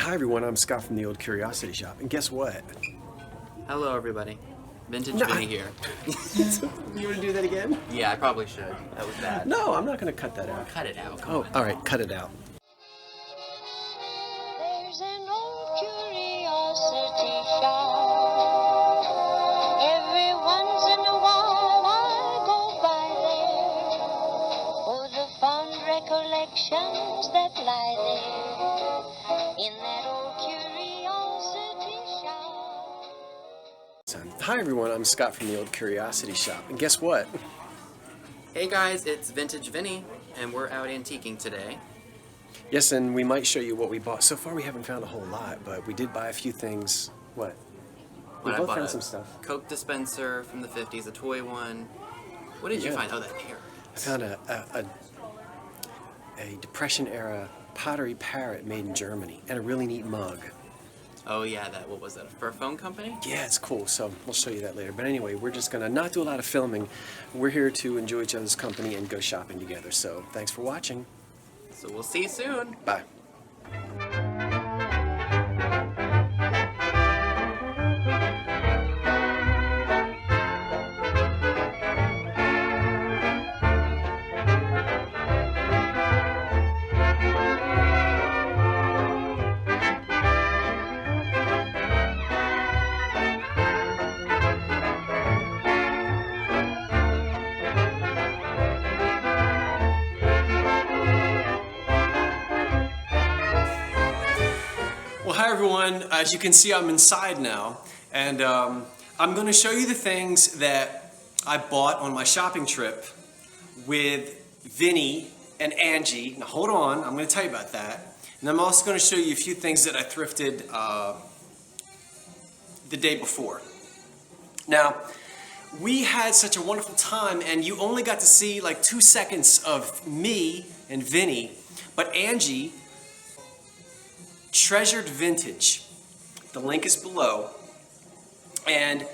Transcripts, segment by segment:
Hi everyone, I'm Scott from the Old Curiosity Shop, and guess what? Hello everybody, Vintage Vinny here. You want to do that again? Yeah, I probably should. That was bad. No, I'm not going to cut that out. Cut it out. Oh, alright, cut it out. There's an old curiosity shop. Every once in a while I go by there for the fond recollections that lie there in that old curiosity shop. Hi everyone, I'm Scott from the Old Curiosity Shop, and guess what? Hey guys, it's Vintage Vinny, and we're out antiquing today. Yes, and we might show you what we bought. So far we haven't found a whole lot, but we did buy a few things. What? We I both bought found a some stuff. Coke dispenser from the 50s, a toy one. What did you Yeah. find? Oh, that parrot. I found a Depression-era pottery parrot made in Germany, and a really neat mug. Oh yeah, what was that, a fur phone company? Yeah, it's cool, so we'll show you that later. But anyway, we're just gonna not do a lot of filming. We're here to enjoy each other's company and go shopping together, so thanks for watching. So we'll see you soon. Bye. Well, hi everyone. As you can see, I'm inside now, and I'm going to show you the things that I bought on my shopping trip with Vinny and Angie. Now hold on, I'm going to tell you about that. And I'm also going to show you a few things that I thrifted the day before. Now, we had such a wonderful time, and you only got to see like 2 seconds of me and Vinny, but Angie treasured vintage. The link is below. And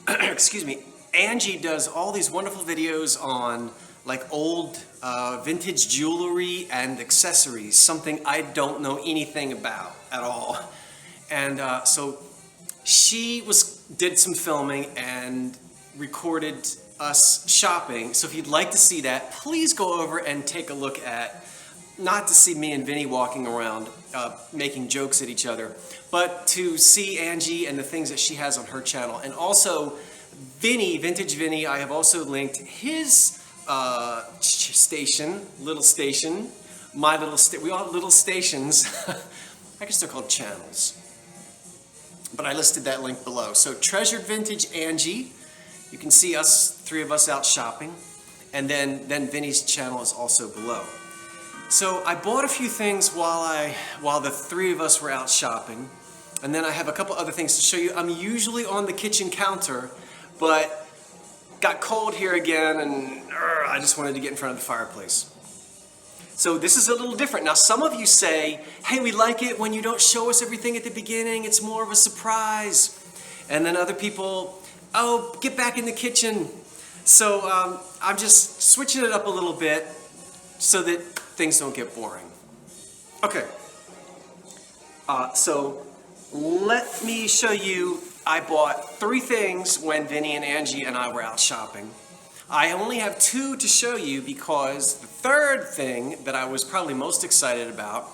excuse me, Angie does all these wonderful videos on like old vintage jewelry and accessories, something I don't know anything about at all. And so she did some filming and recorded us shopping. So if you'd like to see that, please go over and take a look at, not to see me and Vinny walking around making jokes at each other, but to see Angie and the things that she has on her channel. And also Vinny, Vintage Vinny, I have also linked his station, little station, my little we all have little stations. I guess they're called channels. But I listed that link below. So Treasured Vintage Angie, you can see us, three of us out shopping. And then Vinny's channel is also below. So I bought a few things while the three of us were out shopping, and then I have a couple other things to show you. I'm usually on the kitchen counter, but got cold here again, and I just wanted to get in front of the fireplace. So this is a little different. Now some of you say, hey, we like it when you don't show us everything at the beginning, it's more of a surprise. And then other people, oh, get back in the kitchen. So I'm just switching it up a little bit so that things don't get boring. Okay, so let me show you, I bought 3 things when Vinny and Angie and I were out shopping. I only have 2 to show you because the third thing that I was probably most excited about,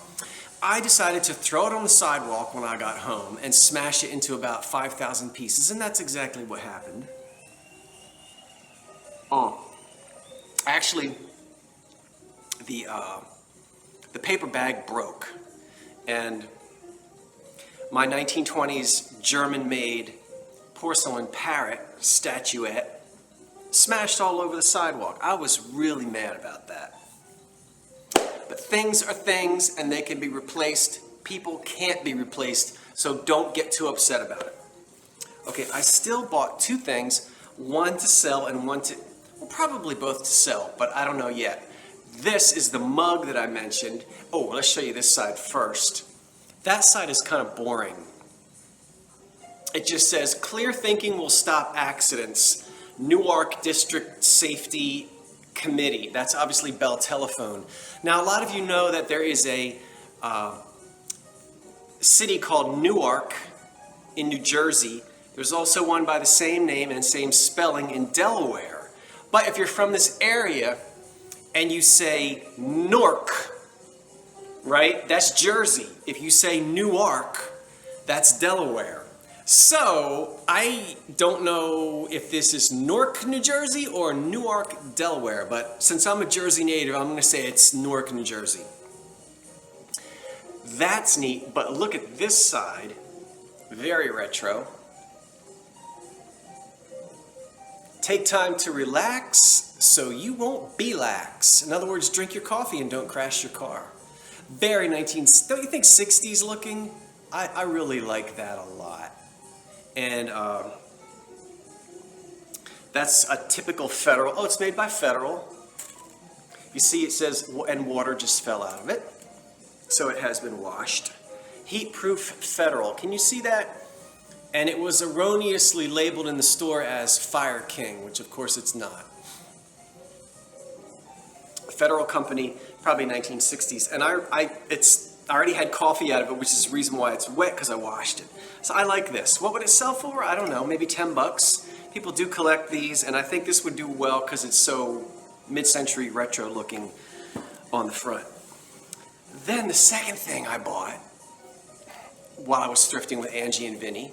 I decided to throw it on the sidewalk when I got home and smash it into about 5,000 pieces, and that's exactly what happened. Actually, the paper bag broke, and my 1920s German-made porcelain parrot statuette smashed all over the sidewalk. I was really mad about that. But things are things, and they can be replaced. People can't be replaced, so don't get too upset about it. Okay, I still bought 2 things, one to sell and one to, well, probably both to sell, but I don't know yet. This is the mug that I mentioned. Oh, let's show you this side first. That side is kind of boring. It just says, clear thinking will stop accidents. Newark District Safety Committee. That's obviously Bell Telephone. Now, a lot of you know that there is a city called Newark in New Jersey. There's also one by the same name and same spelling in Delaware. But if you're from this area and you say Newark, right, that's Jersey. If you say Newark, that's Delaware. So I don't know if this is Newark, New Jersey or Newark, Delaware, but since I'm a Jersey native, I'm going to say it's Newark, New Jersey. That's neat, but look at this side. Very retro. Take time to relax so you won't be lax. In other words, drink your coffee and don't crash your car. Very don't you think 60s looking? I really like that a lot. And that's a typical Federal. Oh, it's made by Federal. You see it says, and water just fell out of it. So it has been washed. Heat-proof Federal. Can you see that? And it was erroneously labeled in the store as Fire King, which of course it's not. Federal company, probably 1960s. And I already had coffee out of it, which is the reason why it's wet, because I washed it. So I like this. What would it sell for? I don't know, maybe 10 bucks. People do collect these, and I think this would do well because it's so mid-century retro looking on the front. Then the second thing I bought while I was thrifting with Angie and Vinny,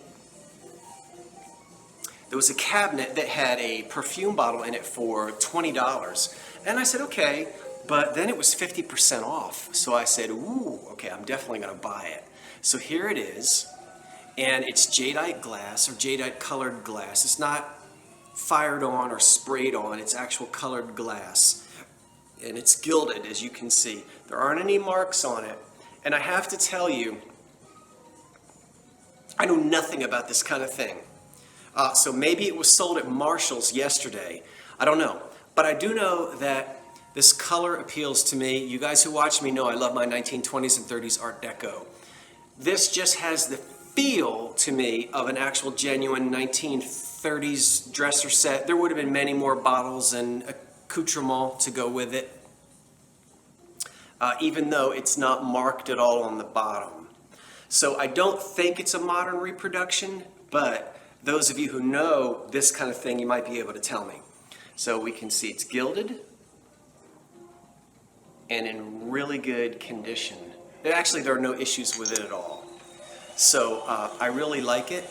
there was a cabinet that had a perfume bottle in it for $20. And I said, okay, but then it was 50% off. So I said, ooh, okay, I'm definitely gonna buy it. So here it is, and it's jadeite glass or jadeite colored glass. It's not fired on or sprayed on, it's actual colored glass. And it's gilded, as you can see. There aren't any marks on it. And I have to tell you, I know nothing about this kind of thing. So maybe it was sold at Marshall's yesterday. I don't know. But I do know that this color appeals to me. You guys who watch me know I love my 1920s and 30s Art Deco. This just has the feel to me of an actual genuine 1930s dresser set. There would have been many more bottles and accoutrements to go with it, even though it's not marked at all on the bottom. So I don't think it's a modern reproduction, but those of you who know this kind of thing, you might be able to tell me. So we can see it's gilded and in really good condition. Actually, there are no issues with it at all. So I really like it.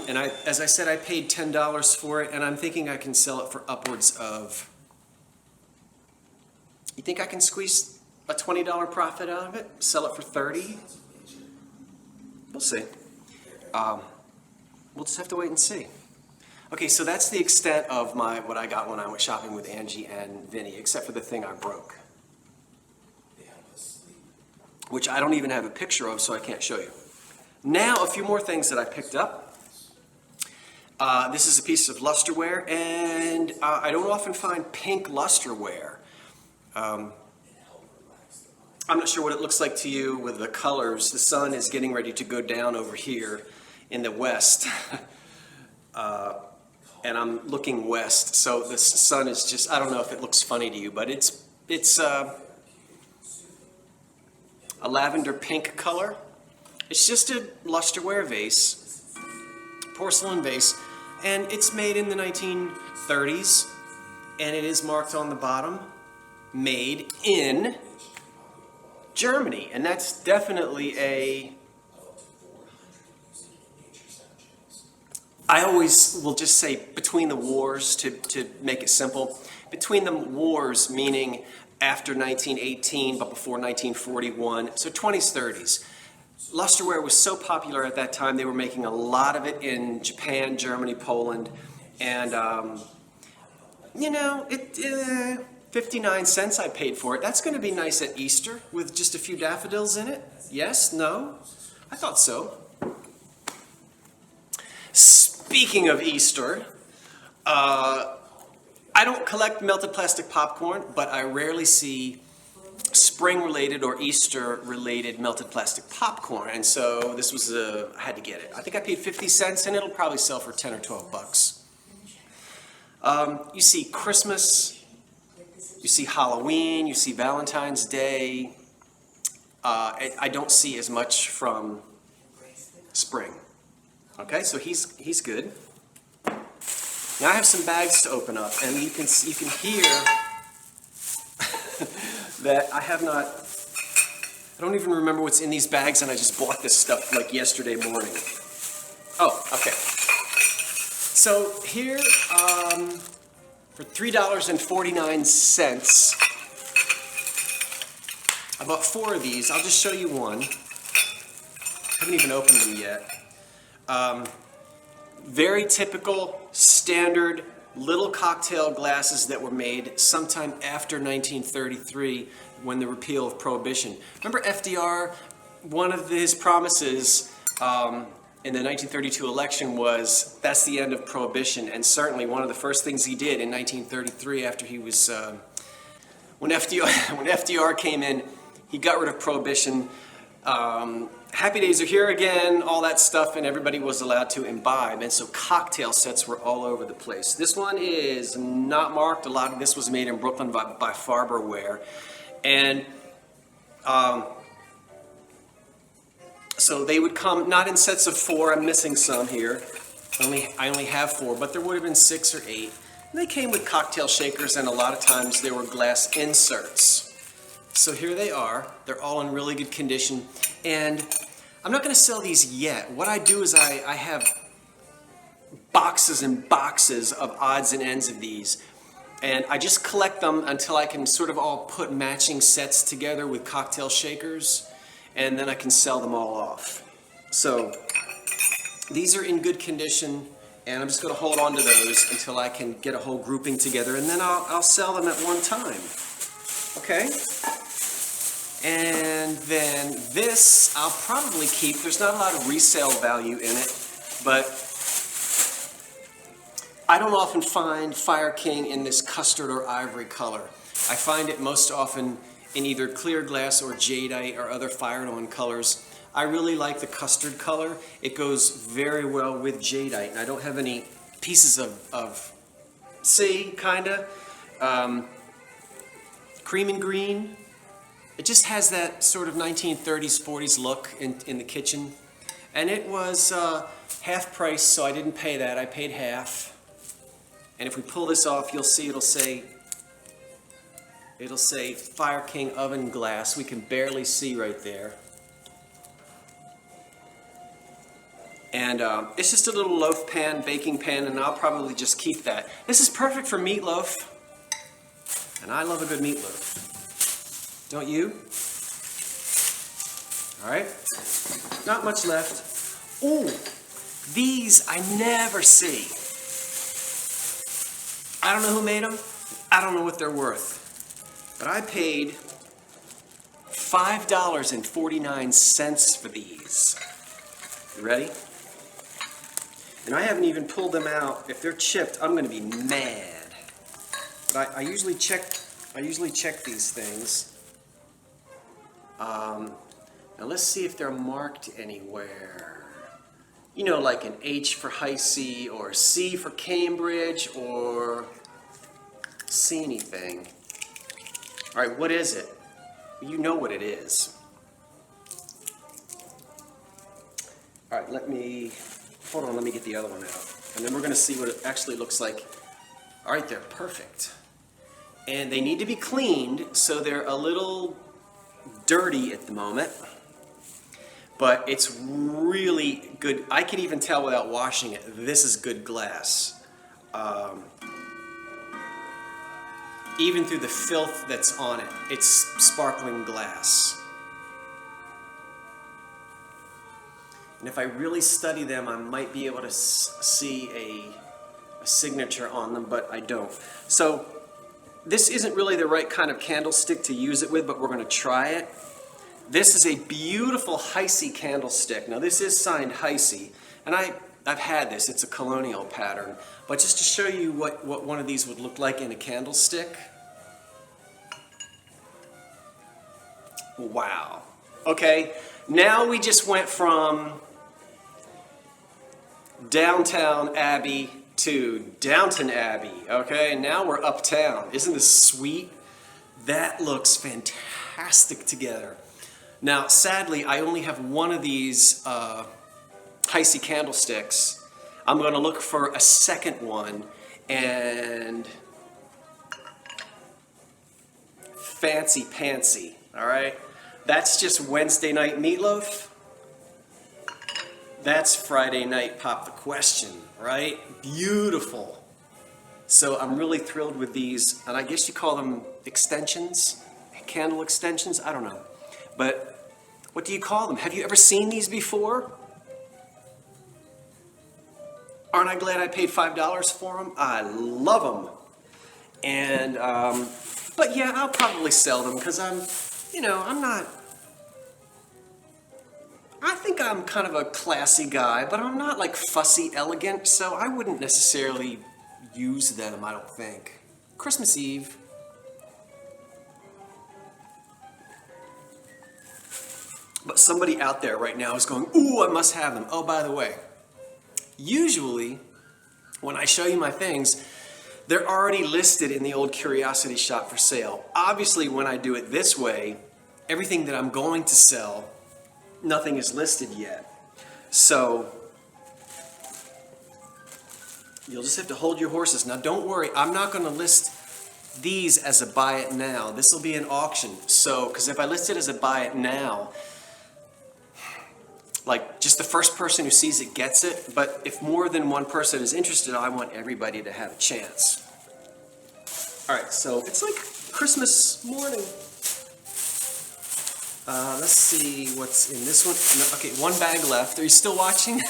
And as I said, I paid $10 for it, and I'm thinking I can sell it for upwards of, you think I can squeeze a $20 profit out of it? Sell it for $30? We'll see. We'll just have to wait and see. Okay, so that's the extent of what I got when I went shopping with Angie and Vinny, except for the thing I broke, which I don't even have a picture of, so I can't show you. Now, a few more things that I picked up. This is a piece of lusterware, and I don't often find pink lusterware. I'm not sure what it looks like to you with the colors. The sun is getting ready to go down over here in the west. And I'm looking west, so the sun is just, I don't know if it looks funny to you, but it's a lavender pink color. It's just a lusterware vase, porcelain vase, and it's made in the 1930s, and it is marked on the bottom, made in Germany, and that's definitely I always will just say between the wars to make it simple. Between the wars, meaning after 1918 but before 1941, so 20s, 30s. Lusterware was so popular at that time, they were making a lot of it in Japan, Germany, Poland, and you know, 59 cents I paid for it. That's going to be nice at Easter with just a few daffodils in it. Yes? No? I thought so. Speaking of Easter, I don't collect melted plastic popcorn, but I rarely see spring-related or Easter-related melted plastic popcorn, and so this was I had to get it. I think I paid 50 cents, and it'll probably sell for 10 or 12 bucks. You see Christmas, you see Halloween, you see Valentine's Day, I don't see as much from spring. Okay, so he's good. Now I have some bags to open up, and you can hear that I don't even remember what's in these bags, and I just bought this stuff like yesterday morning. Oh, okay. So here, for $3.49, I bought 4 of these. I'll just show you one. I haven't even opened them yet. Very typical, standard, little cocktail glasses that were made sometime after 1933 when the repeal of Prohibition. Remember FDR, one of his promises in the 1932 election was that's the end of Prohibition, and certainly one of the first things he did in 1933 after he was, when FDR came in, he got rid of Prohibition. Happy days are here again, all that stuff, and everybody was allowed to imbibe, and so cocktail sets were all over the place. This one is not marked. A lot of this was made in Brooklyn by Farberware, and so they would come not in sets of 4. I'm missing some here. I only have 4, but there would have been 6 or 8. And they came with cocktail shakers, and a lot of times they were glass inserts. So here they are. They're all in really good condition. And I'm not going to sell these yet. What I do is I have boxes and boxes of odds and ends of these. And I just collect them until I can sort of all put matching sets together with cocktail shakers. And then I can sell them all off. So these are in good condition. And I'm just going to hold on to those until I can get a whole grouping together. And then I'll sell them at one time. Okay? And then this I'll probably keep. There's not a lot of resale value in it, but I don't often find Fire King in this custard or ivory color. I find it most often in either clear glass or jadeite or other fired-on colors. I really like the custard color. It goes very well with jadeite, and I don't have any pieces of kinda, cream and green. It just has that sort of 1930s, 40s look in the kitchen. And it was half price, so I didn't pay that. I paid half. And if we pull this off, you'll see it'll say Fire King oven glass. We can barely see right there. And it's just a little loaf pan, baking pan, and I'll probably just keep that. This is perfect for meatloaf. And I love a good meatloaf. Don't you? All right. Not much left. Ooh, these I never see. I don't know who made them. I don't know what they're worth. But I paid $5.49 for these. You ready? And I haven't even pulled them out. If they're chipped, I'm going to be mad. But I usually check these things. Now let's see if they're marked anywhere. You know, like an H for High C, or C for Cambridge, or see anything. All right, what is it? You know what it is. All right, hold on, let me get the other one out. And then we're going to see what it actually looks like. All right, they're perfect. And they need to be cleaned, so they're a little dirty at the moment. But it's really good. I can even tell without washing it, this is good glass. Even through the filth that's on it, it's sparkling glass. And if I really study them, I might be able to see a signature on them, but I don't. So this isn't really the right kind of candlestick to use it with, but we're going to try it. This is a beautiful Heisey candlestick. Now this is signed Heisey, and I've had this. It's a colonial pattern. But just to show you what one of these would look like in a candlestick. Wow. Okay, now we just went from Downtown Abbey to Downton Abbey. Okay, and now we're uptown. Isn't this sweet? That looks fantastic together. Now, sadly, I only have one of these Heisey candlesticks. I'm going to look for a second one, and fancy pantsy, all right? That's just Wednesday night meatloaf. That's Friday night pop the question, right? Beautiful. So I'm really thrilled with these, and I guess you call them extensions, candle extensions, I don't know. But what do you call them? Have you ever seen these before? Aren't I glad I paid $5 for them? I love them. And, but yeah, I'll probably sell them because I'm not, I think I'm kind of a classy guy, but I'm not like fussy elegant, so I wouldn't necessarily use them, I don't think. Christmas Eve. But somebody out there right now is going, ooh, I must have them. Oh, by the way, usually when I show you my things, they're already listed in the old curiosity shop for sale. Obviously, when I do it this way, everything that I'm going to sell, nothing is listed yet. So you'll just have to hold your horses. Now, don't worry, I'm not going to list these as a buy it now. This will be an auction. So, because if I list it as a buy it now, like just the first person who sees it gets it. But if more than one person is interested, I want everybody to have a chance. All right, so it's like Christmas morning. Let's see what's in this one. No, okay, one bag left. Are you still watching?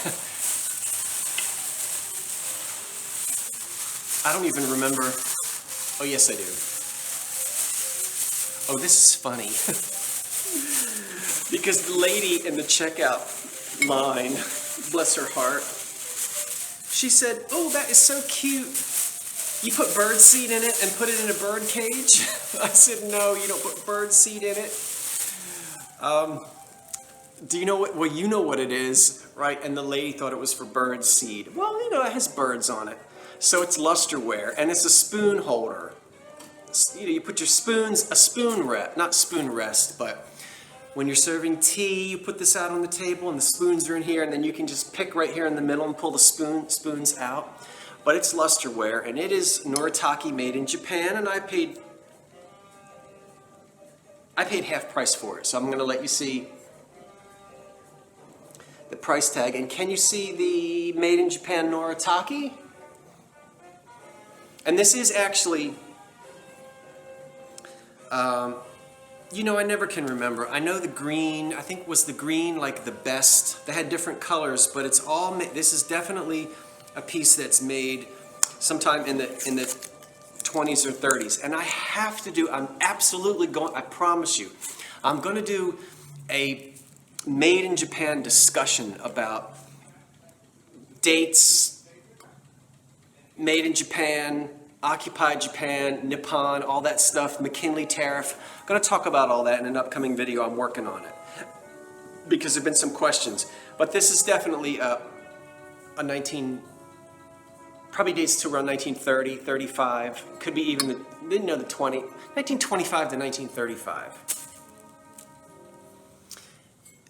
I don't even remember. Oh, yes, I do. Oh, this is funny. Because the lady in the checkout line, bless her heart, she said, oh, that is so cute. You put bird seed in it and put it in a bird cage? I said, no, you don't put bird seed in it. Do you know what? Well, you know what it is, right? And the lady thought it was for bird seed. Well, you know, it has birds on it. So it's lusterware, and it's a spoon holder. You know, you put your spoons, a spoon rest, not spoon rest, but when you're serving tea, you put this out on the table, and the spoons are in here, and then you can just pick right here in the middle and pull the spoons out. But it's lusterware, and it is Noritake made in Japan, and I paid half price for it. So I'm going to let you see the price tag. And can you see the made in Japan Noritake? And this is actually, you know, I never can remember. I know the green, I think was the green like the best. They had different colors, but it's all, this is definitely a piece that's made sometime in the 20s or 30s. And I have to do, I'm absolutely going, I promise you, I'm going to do a made in Japan discussion about dates, made in Japan, occupied Japan, Nippon, all that stuff, McKinley tariff. I'm going to talk about all that in an upcoming video. I'm working on it because there have been some questions. But this is definitely a probably dates to around 1930, 35. Could be even the 1925 to 1935.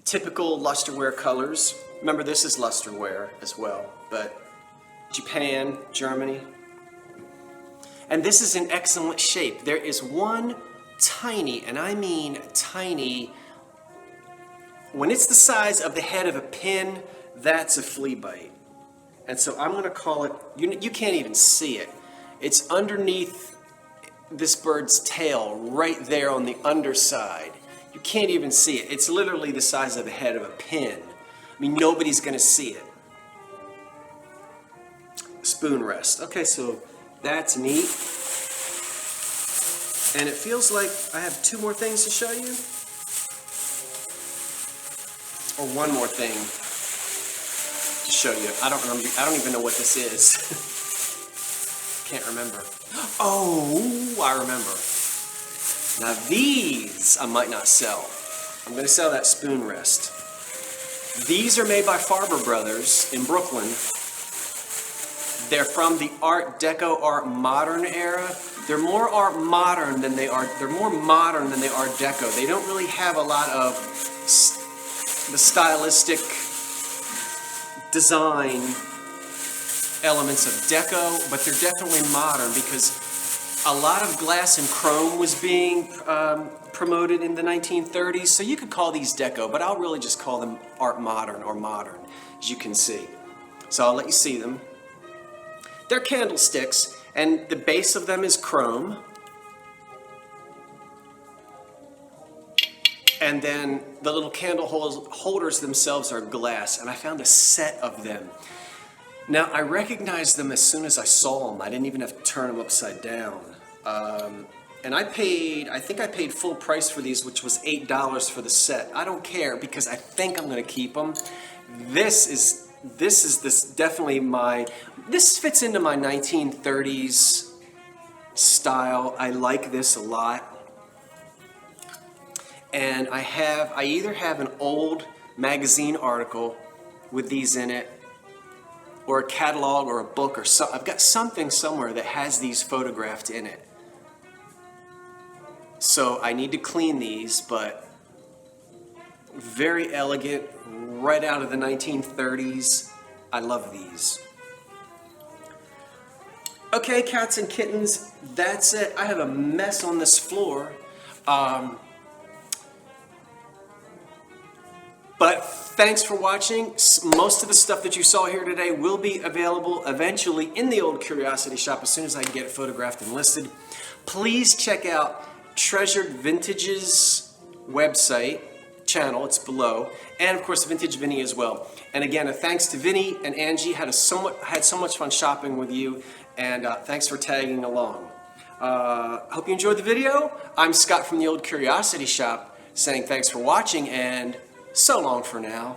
Typical lusterware colors. Remember, this is lusterware as well, but Japan, Germany. And this is in excellent shape. There is one tiny, and I mean tiny, when it's the size of the head of a pin, that's a flea bite. And so I'm going to call it, you can't even see it. It's underneath this bird's tail, right there on the underside. You can't even see it. It's literally the size of the head of a pin. I mean, nobody's going to see it. Spoon rest. Okay, so that's neat. And it feels like I have two more things to show you. Or one more thing to show you. I don't remember. I don't even know what this is. Can't remember. Oh, I remember. Now these I might not sell. I'm going to sell that spoon rest. These are made by Farber Brothers in Brooklyn. They're from the Art Deco, Art Modern era. They're more Art Modern than they are. They're more modern than they are Deco. They don't really have a lot of the stylistic design elements of deco, but they're definitely modern because a lot of glass and chrome was being promoted in the 1930s, so you could call these deco, but I'll really just call them art modern or modern, as you can see. So I'll let you see them. They're candlesticks, and the base of them is chrome. And then the little candle holders themselves are glass, and I found a set of them. Now, I recognized them as soon as I saw them. I didn't even have to turn them upside down. And I think I paid full price for these, which was $8 for the set. I don't care because I think I'm gonna keep them. This fits into my 1930s style. I like this a lot. And I either have an old magazine article with these in it, or a catalog or a book or something. I've got something somewhere that has these photographed in it. So I need to clean these, but very elegant, right out of the 1930s. I love these. Okay, cats and kittens, that's it. I have a mess on this floor. But thanks for watching. Most of the stuff that you saw here today will be available eventually in the old Curiosity Shop as soon as I can get it photographed and listed. Please check out Treasured Vintage's website, channel, it's below, and of course Vintage Vinny as well. And again, a thanks to Vinny and Angie. Had so much fun shopping with you, and thanks for tagging along. Hope you enjoyed the video. I'm Scott from the old Curiosity Shop saying thanks for watching, and so long for now.